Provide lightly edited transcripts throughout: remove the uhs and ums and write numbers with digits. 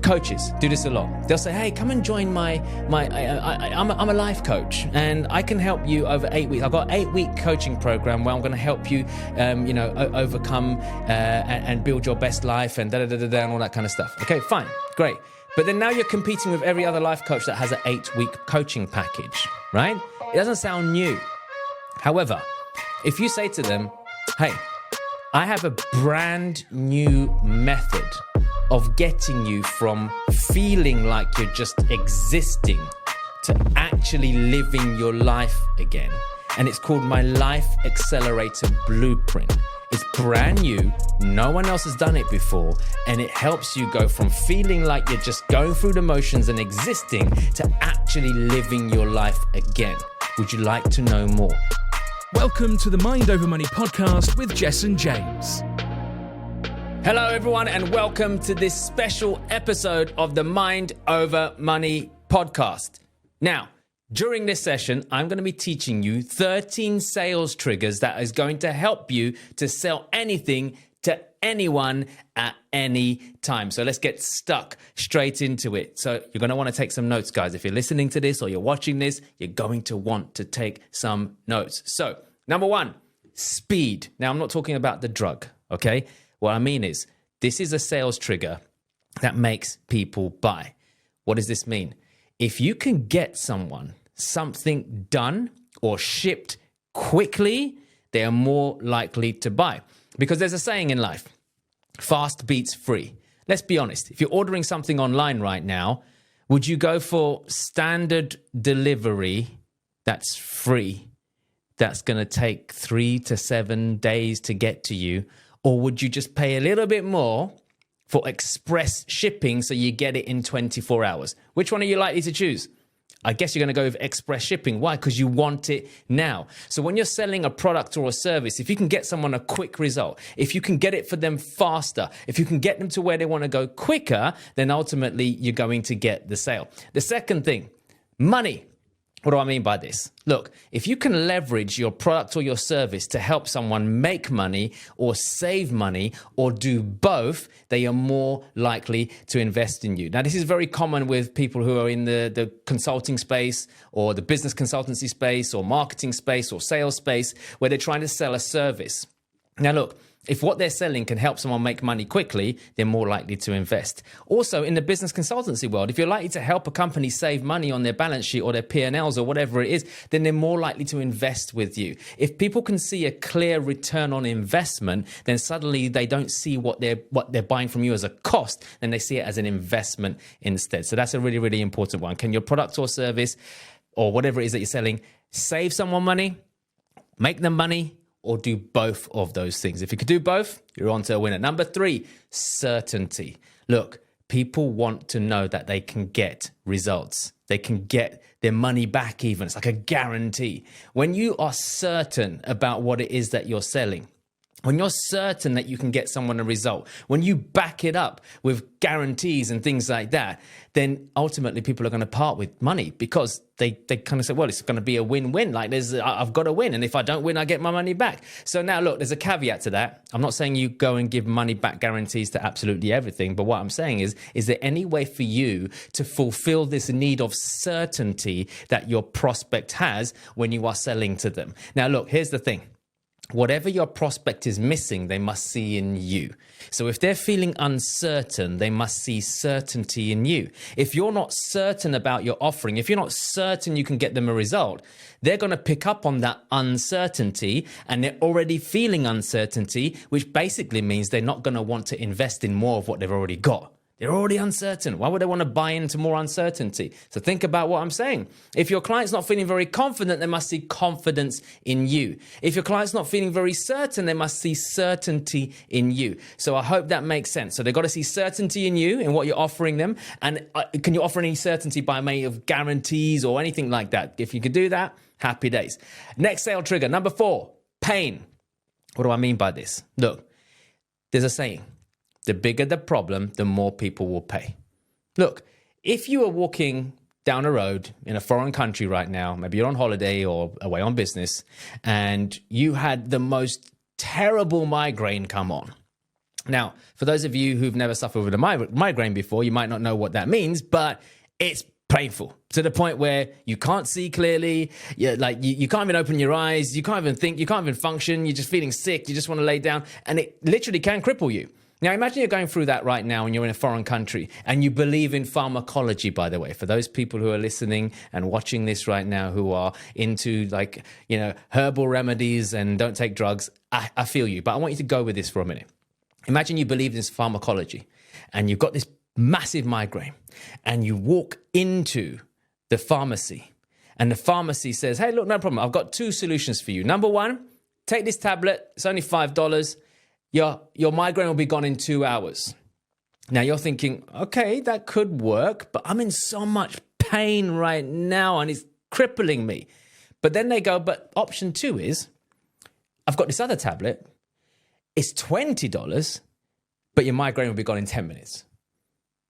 Coaches do this a lot. They'll say, hey, come and join I'm a life coach and I can help you over 8 weeks. I've got an 8-week coaching program where I'm going to help you, overcome and build your best life and and all that kind of stuff. Okay, fine, great. But then now you're competing with every other life coach that has an 8-week coaching package, right? It doesn't sound new. However, if you say to them, hey, I have a brand new method of getting you from feeling like you're just existing to actually living your life again. And it's called my Life Accelerator Blueprint. It's brand new. No one else has done it before. And it helps you go from feeling like you're just going through the motions and existing to actually living your life again. Would you like to know more? Welcome to the Mind Over Money podcast with Jessen James. Hello, everyone, and welcome to this special episode of the Mind Over Money podcast. Now, during this session, I'm going to be teaching you 13 sales triggers that is going to help you to sell anything to anyone at any time. So let's get stuck straight into it. So you're going to want to take some notes, guys. If you're listening to this or you're watching this, you're going to want to take some notes. So number one, speed. Now, I'm not talking about the drug, okay? What I mean is, this is a sales trigger that makes people buy. What does this mean? If you can get someone something done or shipped quickly, they are more likely to buy. Because there's a saying in life, fast beats free. Let's be honest. If you're ordering something online right now, would you go for standard delivery that's free, that's going to take 3 to 7 days to get to you? Or would you just pay a little bit more for express shipping so you get it in 24 hours? Which one are you likely to choose? I guess you're going to go with express shipping. Why? Because you want it now. So when you're selling a product or a service, if you can get someone a quick result, if you can get it for them faster, if you can get them to where they want to go quicker, then ultimately you're going to get the sale. The second thing, money. What do I mean by this? Look, if you can leverage your product or your service to help someone make money or save money or do both, they are more likely to invest in you. Now, this is very common with people who are in the consulting space or the business consultancy space or marketing space or sales space where they're trying to sell a service. Now, look, if what they're selling can help someone make money quickly, they're more likely to invest. Also, in the business consultancy world, if you're likely to help a company save money on their balance sheet or their P&Ls or whatever it is, then they're more likely to invest with you. If people can see a clear return on investment, then suddenly they don't see what they're buying from you as a cost, then they see it as an investment instead. So that's a really, really important one. Can your product or service or whatever it is that you're selling save someone money, make them money, or do both of those things? If you could do both, you're on to a winner. Number 3, certainty. Look, people want to know that they can get results. They can get their money back even. It's like a guarantee. When you are certain about what it is that you're selling, when you're certain that you can get someone a result, when you back it up with guarantees and things like that, then ultimately people are going to part with money because they kind of say, well, it's going to be a win-win. Like I've got to win. And if I don't win, I get my money back. So now look, there's a caveat to that. I'm not saying you go and give money back guarantees to absolutely everything. But what I'm saying is there any way for you to fulfill this need of certainty that your prospect has when you are selling to them? Now, look, here's the thing. Whatever your prospect is missing, they must see in you. So if they're feeling uncertain, they must see certainty in you. If you're not certain about your offering, if you're not certain you can get them a result, they're going to pick up on that uncertainty and they're already feeling uncertainty, which basically means they're not going to want to invest in more of what they've already got. They're already uncertain. Why would they want to buy into more uncertainty? So think about what I'm saying. If your client's not feeling very confident, they must see confidence in you. If your client's not feeling very certain, they must see certainty in you. So I hope that makes sense. So they've got to see certainty in you, in what you're offering them. And can you offer any certainty by way of guarantees or anything like that? If you could do that, happy days. Next sale trigger, number 4, pain. What do I mean by this? Look, there's a saying. The bigger the problem, the more people will pay. Look, if you are walking down a road in a foreign country right now, maybe you're on holiday or away on business, and you had the most terrible migraine come on, Now, for those of you who've never suffered with a migraine before, you might not know what that means, but it's painful to the point where you can't see clearly. You can't even open your eyes. You can't even think. You can't even function. You're just feeling sick. You just want to lay down, and it literally can cripple you. Now, imagine you're going through that right now and you're in a foreign country and you believe in pharmacology, by the way. For those people who are listening and watching this right now who are into herbal remedies and don't take drugs, I feel you. But I want you to go with this for a minute. Imagine you believe in this pharmacology and you've got this massive migraine and you walk into the pharmacy and the pharmacy says, hey, look, no problem. I've got 2 solutions for you. Number 1, take this tablet. It's only $5. Your migraine will be gone in 2 hours. Now you're thinking, okay, that could work, but I'm in so much pain right now and it's crippling me. But then they go, but option 2 is, I've got this other tablet. It's $20, but your migraine will be gone in 10 minutes.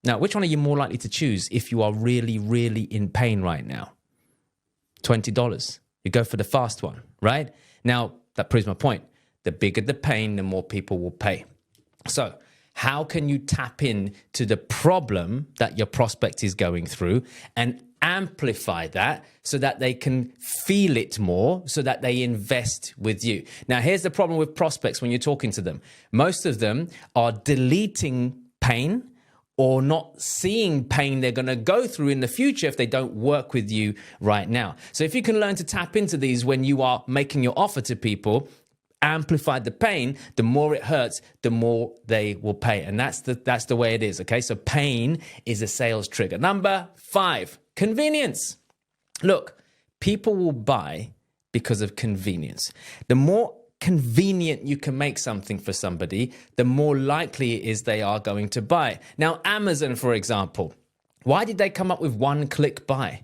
Now, which one are you more likely to choose if you are really, really in pain right now? $20. You go for the fast one, right? Now, that proves my point. The bigger the pain, the more people will pay. So how can you tap in to the problem that your prospect is going through and amplify that so that they can feel it more, so that they invest with you? Now, here's the problem with prospects when you're talking to them. Most of them are deleting pain or not seeing pain they're going to go through in the future if they don't work with you right now. So if you can learn to tap into these when you are making your offer to people, amplify the pain, the more it hurts, the more they will pay. And that's the way it is, okay? So pain is a sales trigger. Number 5, convenience. Look, people will buy because of convenience. The more convenient you can make something for somebody, the more likely it is they are going to buy. Now, Amazon, for example, why did they come up with one-click buy?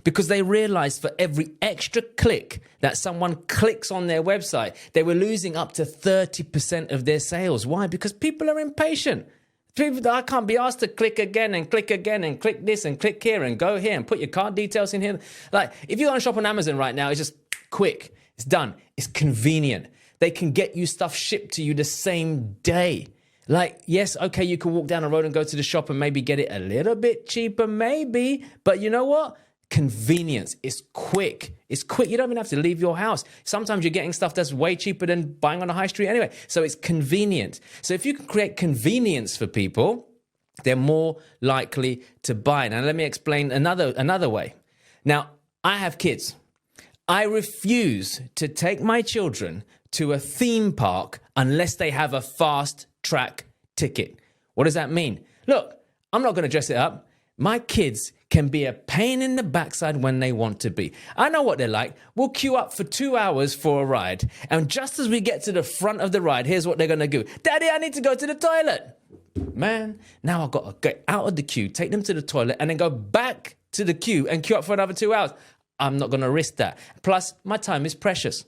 Because they realized for every extra click that someone clicks on their website, they were losing up to 30% of their sales. Why? Because people are impatient. I can't be asked to click again and click this and click here and go here and put your card details in here. Like, if you go and shop on Amazon right now, it's just quick. It's done. It's convenient. They can get you stuff shipped to you the same day. Like, yes, okay, you can walk down the road and go to the shop and maybe get it a little bit cheaper, maybe. But you know what? Convenience. It's quick. It's quick. You don't even have to leave your house. Sometimes you're getting stuff that's way cheaper than buying on the high street anyway. So it's convenient. So if you can create convenience for people, they're more likely to buy. Now, let me explain another way. Now, I have kids. I refuse to take my children to a theme park unless they have a fast track ticket. What does that mean? Look, I'm not going to dress it up. My kids can be a pain in the backside when they want to be. I know what they're like. We'll queue up for 2 hours for a ride. And just as we get to the front of the ride, here's what they're going to do. Daddy, I need to go to the toilet. Man, now I've got to get out of the queue, take them to the toilet, and then go back to the queue and queue up for another 2 hours. I'm not going to risk that. Plus, my time is precious.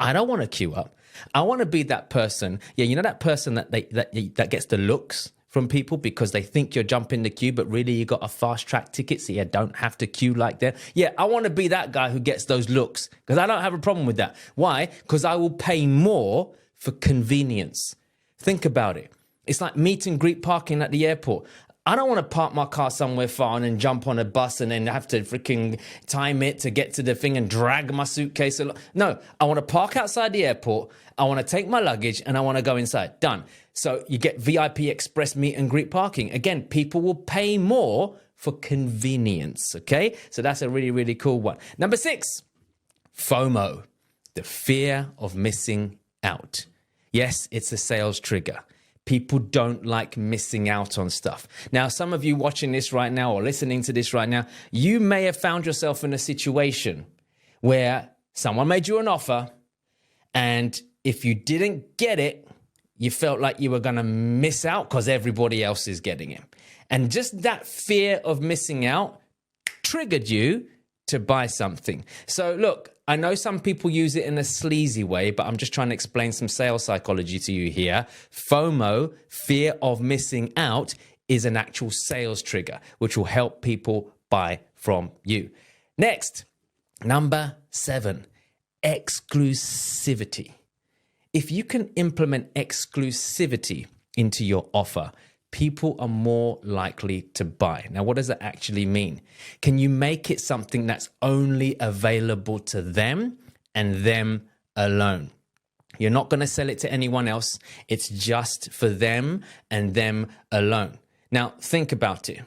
I don't want to queue up. I want to be that person. Yeah, you know that person that gets the looks from people because they think you're jumping the queue, but really you got a fast track ticket, so you don't have to queue like that. Yeah, I want to be that guy who gets those looks because I don't have a problem with that. Why? Because I will pay more for convenience. Think about it. It's like meet and greet parking at the airport. I don't want to park my car somewhere far and then jump on a bus and then have to freaking time it to get to the thing and drag my suitcase. No, I want to park outside the airport. I want to take my luggage and I want to go inside. Done. So you get VIP express meet and greet parking. Again, people will pay more for convenience. Okay. So that's a really, really cool one. Number 6, FOMO, the fear of missing out. Yes, it's a sales trigger. People don't like missing out on stuff. Now, some of you watching this right now or listening to this right now, you may have found yourself in a situation where someone made you an offer, and if you didn't get it, you felt like you were going to miss out because everybody else is getting it. And just that fear of missing out triggered you to buy something. So look, I know some people use it in a sleazy way, but I'm just trying to explain some sales psychology to you here. FOMO, fear of missing out, is an actual sales trigger, which will help people buy from you. Next, number 7, exclusivity. If you can implement exclusivity into your offer, people are more likely to buy. Now, what does that actually mean? Can you make it something that's only available to them and them alone? You're not going to sell it to anyone else. It's just for them and them alone. Now, think about it.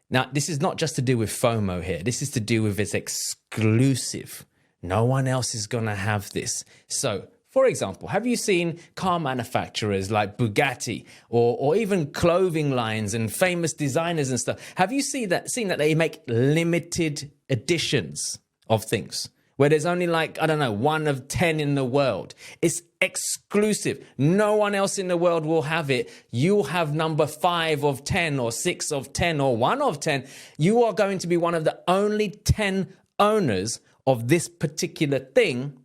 Now, this is not just to do with FOMO here. This is to do with it's exclusive. No one else is going to have this. So, for example, have you seen car manufacturers like Bugatti or even clothing lines and famous designers and stuff? Have you seen that they make limited editions of things where there's only like, I don't know, 1 of 10 in the world? It's exclusive. No one else in the world will have it. You'll have number 5 of 10 or 6 of 10 or 1 of 10. You are going to be one of the only 10 owners of this particular thing.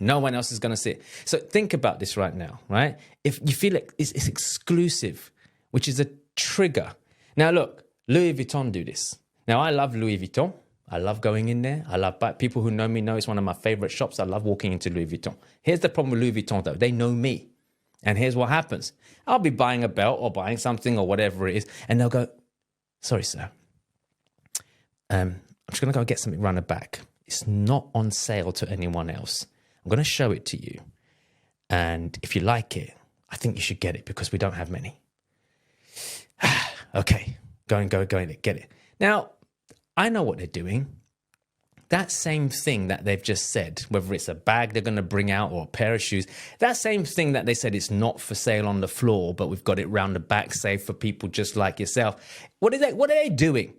No one else is going to see it. So think about this right now, right? If you feel like it's exclusive, which is a trigger. Now, look, Louis Vuitton do this. Now, I love Louis Vuitton. I love going in there. I love people who know me know it's one of my favorite shops. I love walking into Louis Vuitton. Here's the problem with Louis Vuitton, though. They know me. And here's what happens. I'll be buying a belt or buying something or whatever it is. And they'll go, sorry, sir. I'm just going to go get something run back. It's not on sale to anyone else. I'm going to show it to you. And if you like it, I think you should get it because we don't have many. Okay, go in, get it. Now, I know what they're doing. That same thing that they've just said, whether it's a bag they're going to bring out or a pair of shoes, that same thing that they said it's not for sale on the floor, but we've got it round the back, safe for people just like yourself. What are they doing?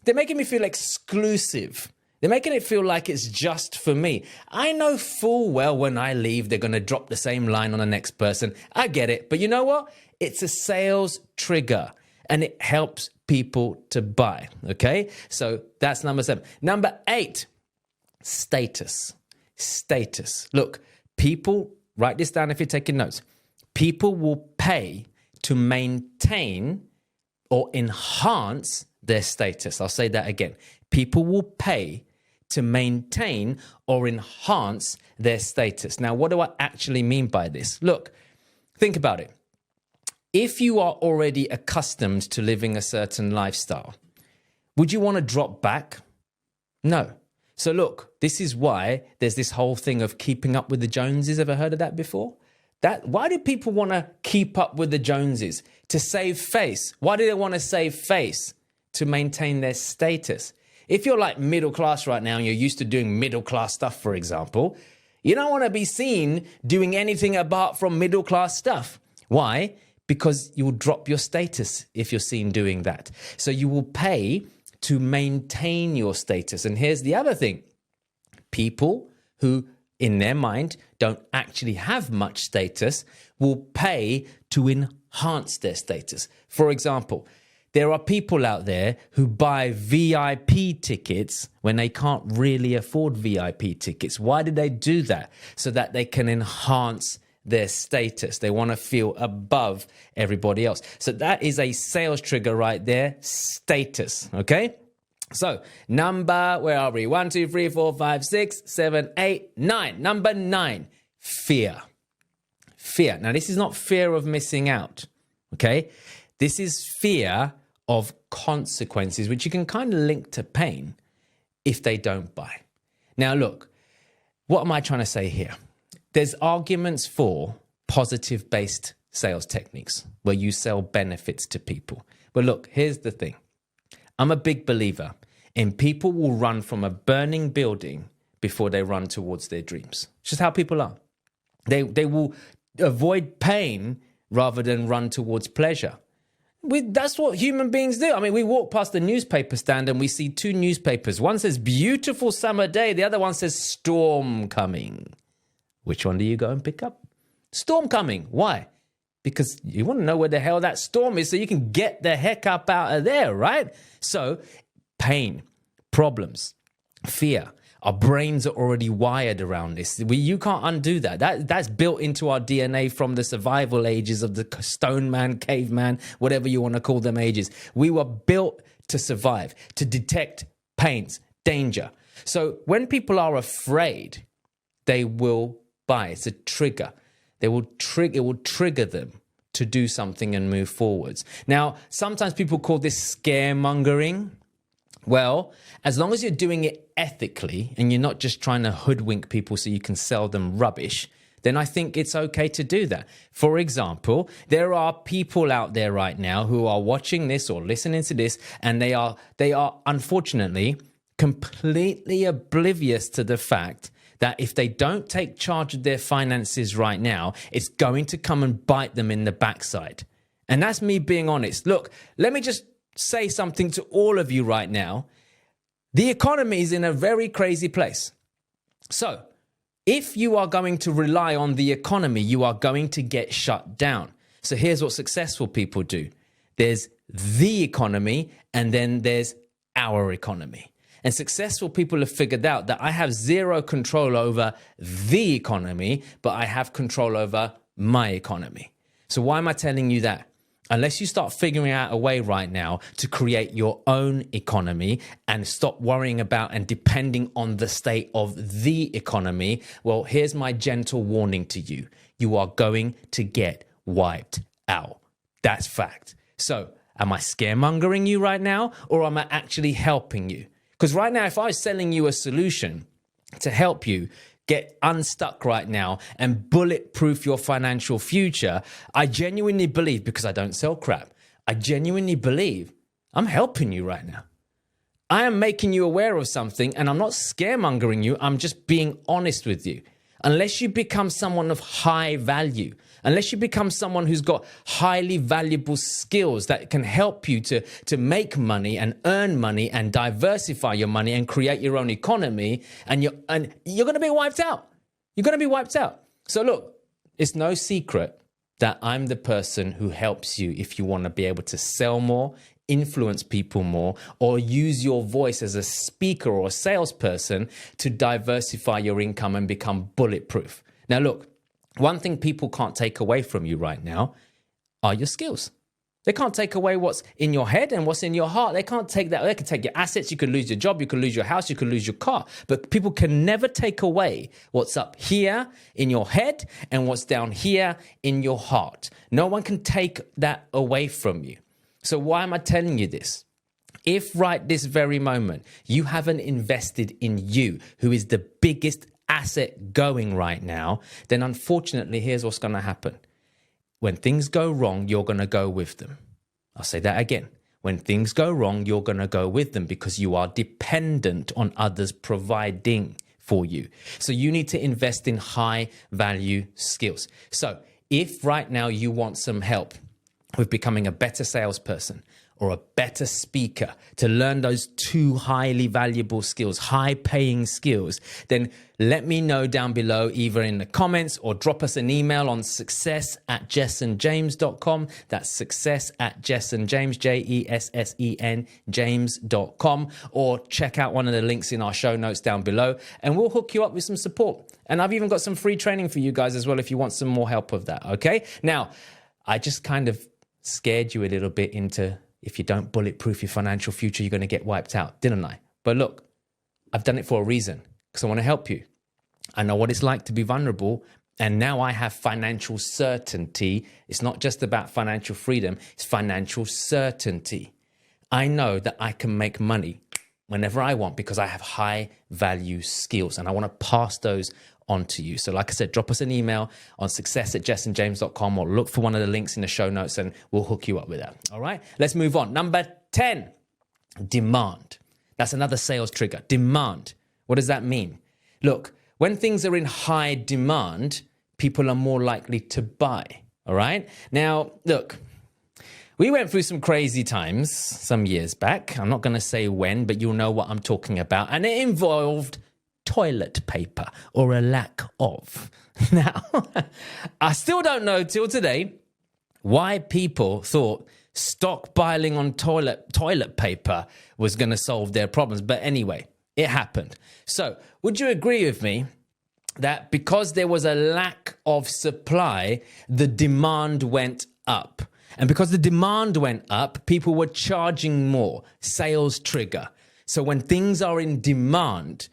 They're making me feel exclusive. They're making it feel like it's just for me. I know full well when I leave, they're going to drop the same line on the next person. I get it. But you know what? It's a sales trigger and it helps people to buy. Okay? So that's number 7. Number 8, status. Status. Look, people, write this down if you're taking notes. People will pay to maintain or enhance their status. I'll say that again. People will pay to maintain or enhance their status. Now, what do I actually mean by this? Look, think about it. If you are already accustomed to living a certain lifestyle, would you want to drop back? No. So look, this is why there's this whole thing of keeping up with the Joneses. Ever heard of that before? Why do people want to keep up with the Joneses? To save face. Why do they want to save face? To maintain their status. If you're like middle class right now and you're used to doing middle class stuff, for example, you don't want to be seen doing anything apart from middle class stuff. Why? Because you will drop your status if you're seen doing that. So you will pay to maintain your status. And here's the other thing. People who, in their mind, don't actually have much status will pay to enhance their status. For example, there are people out there who buy VIP tickets when they can't really afford VIP tickets. Why do they do that? So that they can enhance their status. They want to feel above everybody else. So that is a sales trigger right there. Status. Okay? So where are we? 1, 2, 3, 4, 5, 6, 7, 8, 9. Number 9, fear. Fear. Now, this is not fear of missing out. Okay? This is fear of consequences, which you can kind of link to pain if they don't buy. Now, look, what am I trying to say here? There's arguments for positive-based sales techniques where you sell benefits to people. But look, here's the thing. I'm a big believer in people will run from a burning building before they run towards their dreams. It's just how people are. They will avoid pain rather than run towards pleasure. That's what human beings do. I mean, we walk past the newspaper stand and we see 2 newspapers. One says beautiful summer day. The other one says storm coming. Which one do you go and pick up? Storm coming. Why? Because you want to know where the hell that storm is so you can get the heck up out of there, right? So pain, problems, fear. Our brains are already wired around this. You can't undo that. That's built into our DNA from the survival ages of the stone man, caveman, whatever you want to call them ages. We were built to survive, to detect pains, danger. So when people are afraid, they will buy. It's a trigger. It will trigger them to do something and move forwards. Now, sometimes people call this scaremongering. Well, as long as you're doing it ethically and you're not just trying to hoodwink people so you can sell them rubbish, then I think it's okay to do that. For example, there are people out there right now who are watching this or listening to this, and they are unfortunately completely oblivious to the fact that if they don't take charge of their finances right now, it's going to come and bite them in the backside. And that's me being honest. Look, let me just say something to all of you right now. The economy is in a very crazy place. So if you are going to rely on the economy, you are going to get shut down. So here's what successful people do. There's the economy, and then there's our economy. And successful people have figured out that I have zero control over the economy, but I have control over my economy. So why am I telling you that? Unless you start figuring out a way right now to create your own economy and stop worrying about and depending on the state of the economy, well, here's my gentle warning to you. You are going to get wiped out. That's fact. So am I scaremongering you right now, or am I actually helping you? Because right now, if I was selling you a solution to help you get unstuck right now and bulletproof your financial future, I genuinely believe, because I don't sell crap, I genuinely believe I'm helping you right now. I am making you aware of something, and I'm not scaremongering you. I'm just being honest with you. Unless you become someone of high value, unless you become someone who's got highly valuable skills that can help you to make money and earn money and diversify your money and create your own economy, and you're going to be wiped out. You're going to be wiped out. So look, it's no secret that I'm the person who helps you if you want to be able to sell more, influence people more, or use your voice as a speaker or a salesperson to diversify your income and become bulletproof. Now, look, one thing people can't take away from you right now are your skills. They can't take away what's in your head and what's in your heart. They can't take that. They can take your assets. You could lose your job. You could lose your house. You could lose your car. But people can never take away what's up here in your head and what's down here in your heart. No one can take that away from you. So why am I telling you this? If right this very moment you haven't invested in you, who is the biggest asset going right now, then unfortunately, here's what's going to happen. When things go wrong, you're going to go with them. I'll say that again. When things go wrong, you're going to go with them because you are dependent on others providing for you. So you need to invest in high value skills. So if right now you want some help with becoming a better salesperson or a better speaker, to learn those two highly valuable skills, high paying skills, then let me know down below, either in the comments or drop us an email on success@jessenjames.com. That's success@jessenjames, Jessen, james.com, or check out one of the links in our show notes down below and we'll hook you up with some support. And I've even got some free training for you guys as well if you want some more help with that, okay? Now, I just kind of scared you a little bit into, if you don't bulletproof your financial future, you're going to get wiped out, didn't I? But look, I've done it for a reason, because I want to help you. I know what it's like to be vulnerable, and now I have financial certainty. It's not just about financial freedom, it's financial certainty. I know that I can make money whenever I want because I have high value skills, and I want to pass those on to you. So like I said, drop us an email on success@jessenjames.com or look for one of the links in the show notes and we'll hook you up with that. All right, let's move on. Number 10, demand. That's another sales trigger. Demand. What does that mean? Look, when things are in high demand, people are more likely to buy. All right. Now, look, we went through some crazy times some years back. I'm not going to say when, but you'll know what I'm talking about. And it involved toilet paper, or a lack of. Now, I still don't know till today why people thought stockpiling on toilet paper was going to solve their problems. But anyway, it happened. So would you agree with me that because there was a lack of supply, the demand went up? And because the demand went up, people were charging more. Sales trigger. So when things are in demand,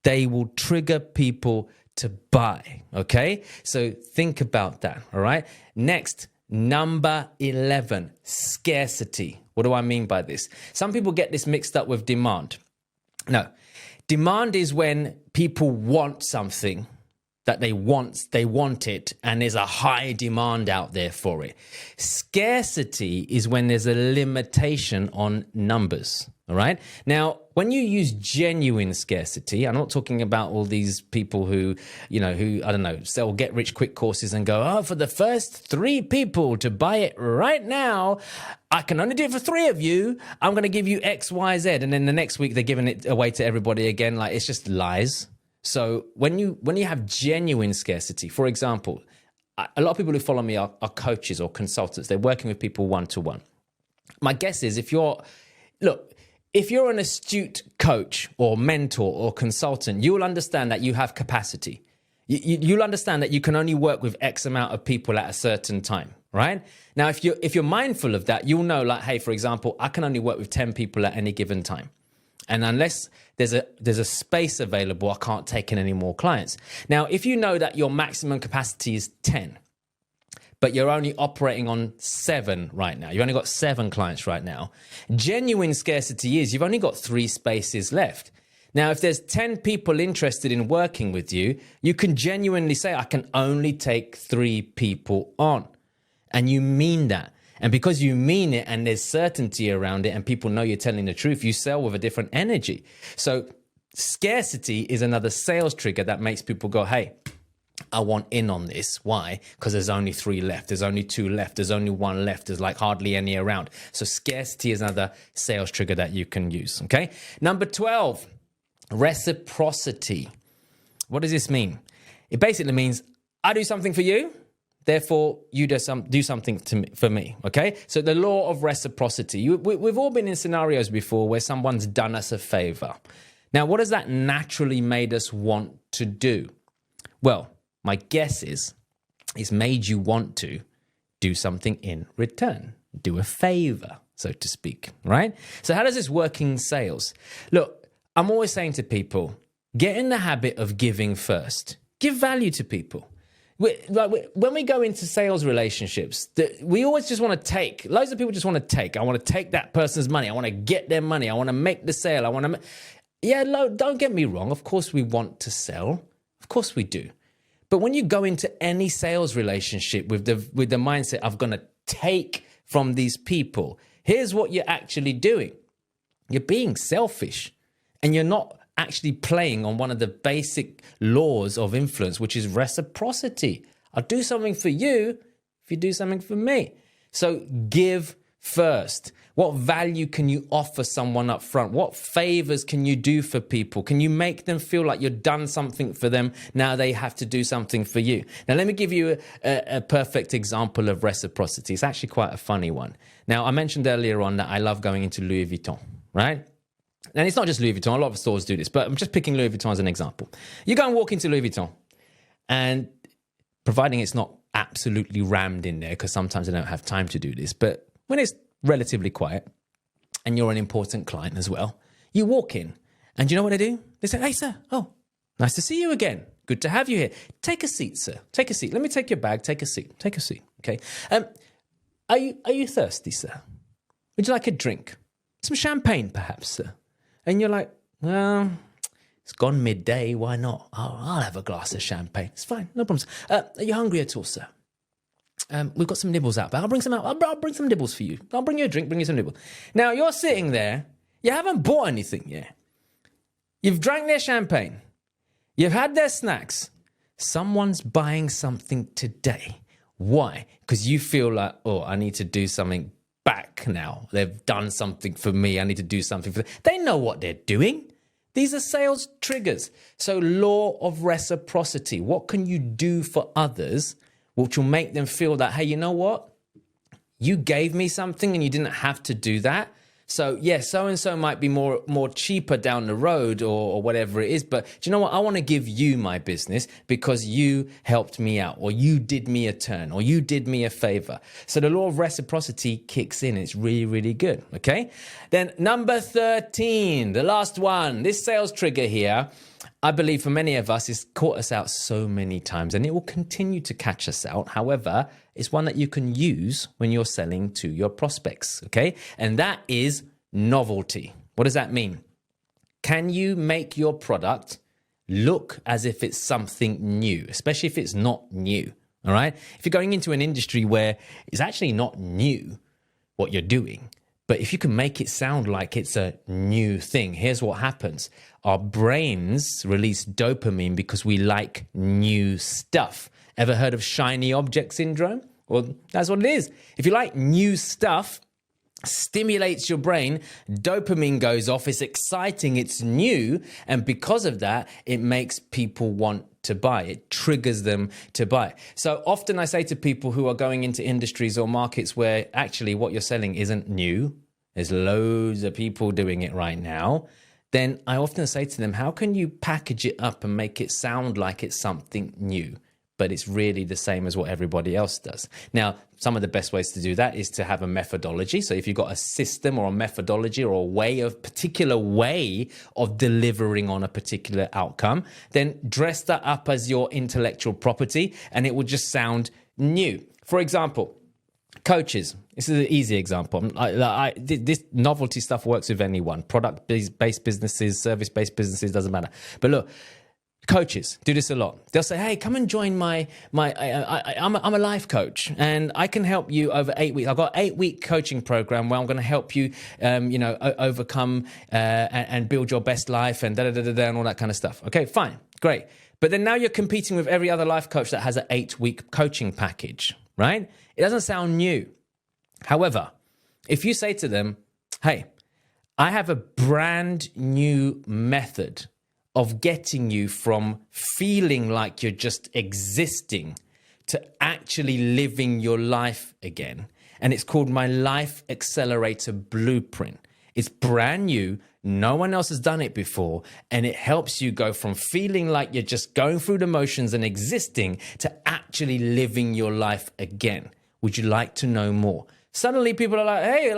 they will trigger people to buy, okay? So think about that, all right? Next, Number 11, scarcity. What do I mean by this? Some people get this mixed up with demand. No, demand is when people want something that they want it, and there's a high demand out there for it. Scarcity is when there's a limitation on numbers, all right? Now, when you use genuine scarcity, I'm not talking about all these people who, I don't know, sell get-rich-quick courses and go, oh, for the first 3 people to buy it right now, I can only do it for 3 of you. I'm going to give you X, Y, Z. And then the next week, they're giving it away to everybody again. Like, it's just lies. So when you have genuine scarcity, for example, a lot of people who follow me are coaches or consultants. They're working with people one-to-one. My guess is if you're an astute coach or mentor or consultant, you'll understand that you have capacity. You'll understand that you can only work with X amount of people at a certain time, right? Now, if you're mindful of that, you'll know, like, hey, for example, I can only work with 10 people at any given time. And unless there's a space available, I can't take in any more clients. Now, if you know that your maximum capacity is 10, but you're only operating on 7 right now, you've only got 7 clients right now, genuine scarcity is you've only got 3 spaces left. Now, if there's 10 people interested in working with you, you can genuinely say, I can only take 3 people on. And you mean that. And because you mean it and there's certainty around it and people know you're telling the truth, you sell with a different energy. So scarcity is another sales trigger that makes people go, hey, I want in on this. Why? Because there's only 3 left. There's only 2 left. There's only 1 left. There's like hardly any around. So scarcity is another sales trigger that you can use. Okay. Number 12, reciprocity. What does this mean? It basically means I do something for you, therefore you do something for me, okay? So the law of reciprocity. We've all been in scenarios before where someone's done us a favor. Now, what does that naturally made us want to do? Well, my guess is it's made you want to do something in return, do a favor, so to speak, right? So how does this work in sales? Look, I'm always saying to people, get in the habit of giving first. Give value to people. When we go into sales relationships, we always just want to take. Loads of people just want to take. I want to take that person's money. I want to get their money. I want to make the sale. Don't get me wrong. Of course we want to sell. Of course we do. But when you go into any sales relationship with the mindset, I'm going to take from these people, here's what you're actually doing. You're being selfish and you're not actually playing on one of the basic laws of influence, which is reciprocity. I'll do something for you if you do something for me. So give first. What value can you offer someone up front? What favors can you do for people? Can you make them feel like you've done something for them? Now they have to do something for you. Now, let me give you a perfect example of reciprocity. It's actually quite a funny one. Now, I mentioned earlier on that I love going into Louis Vuitton, right? And it's not just Louis Vuitton. A lot of stores do this, but I'm just picking Louis Vuitton as an example. You go and walk into Louis Vuitton, and providing it's not absolutely rammed in there, because sometimes I don't have time to do this, but when it's relatively quiet and you're an important client as well, you walk in and you know what they do? They say, hey, sir, oh, nice to see you again. Good to have you here. Take a seat, sir. Take a seat. Let me take your bag. Take a seat. Take a seat. Okay. Are you thirsty, sir? Would you like a drink? Some champagne, perhaps, sir? And you're like, well, it's gone midday. Why not? I'll have a glass of champagne. It's fine. No problems. Are you hungry at all, sir? We've got some nibbles out, but I'll bring some out. I'll bring some nibbles for you. I'll bring you a drink, bring you some nibbles. Now, you're sitting there. You haven't bought anything yet. You've drank their champagne. You've had their snacks. Someone's buying something today. Why? Because you feel like, oh, I need to do something back now. They've done something for me. I need to do something for them. They know what they're doing. These are sales triggers. So law of reciprocity. What can you do for others which will make them feel that, hey, you know what? You gave me something and you didn't have to do that. So, yeah, so-and-so might be more cheaper down the road or whatever it is. But do you know what? I want to give you my business because you helped me out, or you did me a turn, or you did me a favor. So the law of reciprocity kicks in. It's really, really good. Okay. Then number 13, the last one, this sales trigger here I believe for many of us, it's caught us out so many times and it will continue to catch us out. However, it's one that you can use when you're selling to your prospects, okay? And that is novelty. What does that mean? Can you make your product look as if it's something new, especially if it's not new, all right? If you're going into an industry where it's actually not new what you're doing, but if you can make it sound like it's a new thing, here's what happens. Our brains release dopamine because we like new stuff. Ever heard of shiny object syndrome? Well, that's what it is. If you like new stuff, stimulates your brain, dopamine goes off, it's exciting, it's new, and because of that, it makes people want to buy. It triggers them to buy. So often I say to people who are going into industries or markets where actually what you're selling isn't new, there's loads of people doing it right now, then I often say to them, how can you package it up and make it sound like it's something new, but it's really the same as what everybody else does? Now, some of the best ways to do that is to have a methodology. So if you've got a system or a methodology or a particular way of delivering on a particular outcome, then dress that up as your intellectual property and it will just sound new. For example, coaches. This is an easy example. This novelty stuff works with anyone. Product-based businesses, service-based businesses, doesn't matter. But look, coaches do this a lot. They'll say, hey, come and join I'm a life coach and I can help you over 8 weeks. I've got an 8-week coaching program where I'm going to help you, overcome and build your best life and and all that kind of stuff. Okay, fine, great. But then now you're competing with every other life coach that has an 8-week coaching package, right? It doesn't sound new. However, if you say to them, hey, I have a brand new method of getting you from feeling like you're just existing to actually living your life again. And it's called my Life Accelerator Blueprint. It's brand new. No one else has done it before. And it helps you go from feeling like you're just going through the motions and existing to actually living your life again. Would you like to know more? Suddenly people are like, hey,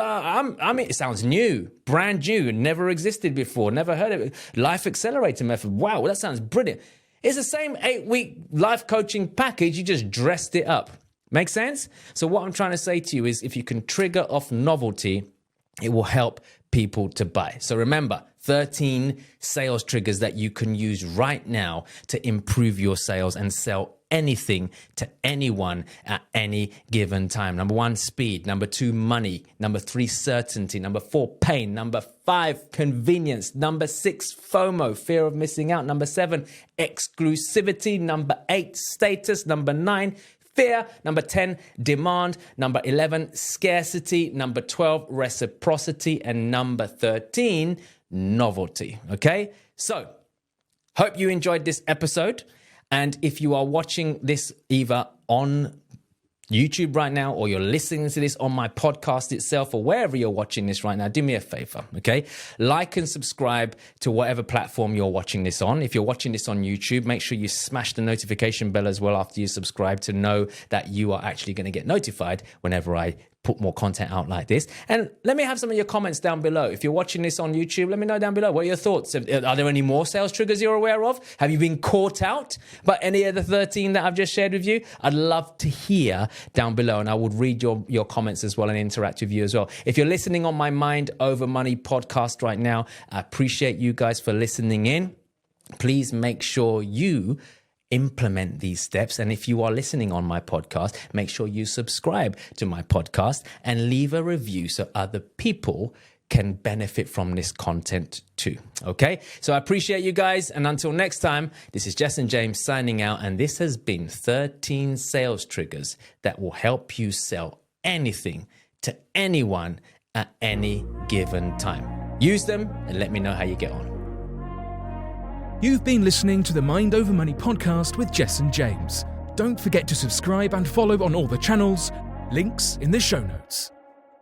it sounds new, brand new, never existed before, never heard of it. Life Accelerator Method. Wow, that sounds brilliant. It's the same 8-week life coaching package. You just dressed it up. Make sense? So what I'm trying to say to you is if you can trigger off novelty, it will help people to buy. So remember, 13 sales triggers that you can use right now to improve your sales and sell anything to anyone at any given time. Number 1, speed. Number 2, money. Number 3, certainty. Number 4, pain. Number 5, convenience. Number 6, FOMO, fear of missing out. Number 7, exclusivity. Number 8, status. Number 9, fear. Number 10, demand. Number 11, scarcity. Number 12, reciprocity. And number 13, novelty. Okay? So, hope you enjoyed this episode. And if you are watching this either on YouTube right now or you're listening to this on my podcast itself or wherever you're watching this right now, do me a favor, okay? Like and subscribe to whatever platform you're watching this on. If you're watching this on YouTube, make sure you smash the notification bell as well after you subscribe to know that you are actually going to get notified whenever I put more content out like this. And let me have some of your comments down below. If you're watching this on YouTube, let me know down below. What are your thoughts? Are there any more sales triggers you're aware of? Have you been caught out by any of the 13 that I've just shared with you? I'd love to hear down below, and I would read your comments as well and interact with you as well. If you're listening on my Mind Over Money podcast right now, I appreciate you guys for listening in. Please make sure you implement these steps. And if you are listening on my podcast, make sure you subscribe to my podcast and leave a review so other people can benefit from this content too. Okay? So I appreciate you guys. And until next time, this is Jessen James signing out. And this has been 13 sales triggers that will help you sell anything to anyone at any given time. Use them and let me know how you get on. You've been listening to the Mind Over Money podcast with Jessen James. Don't forget to subscribe and follow on all the channels, links in the show notes.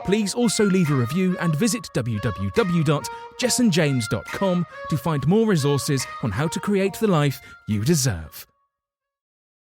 Please also leave a review and visit www.jessenjames.com to find more resources on how to create the life you deserve.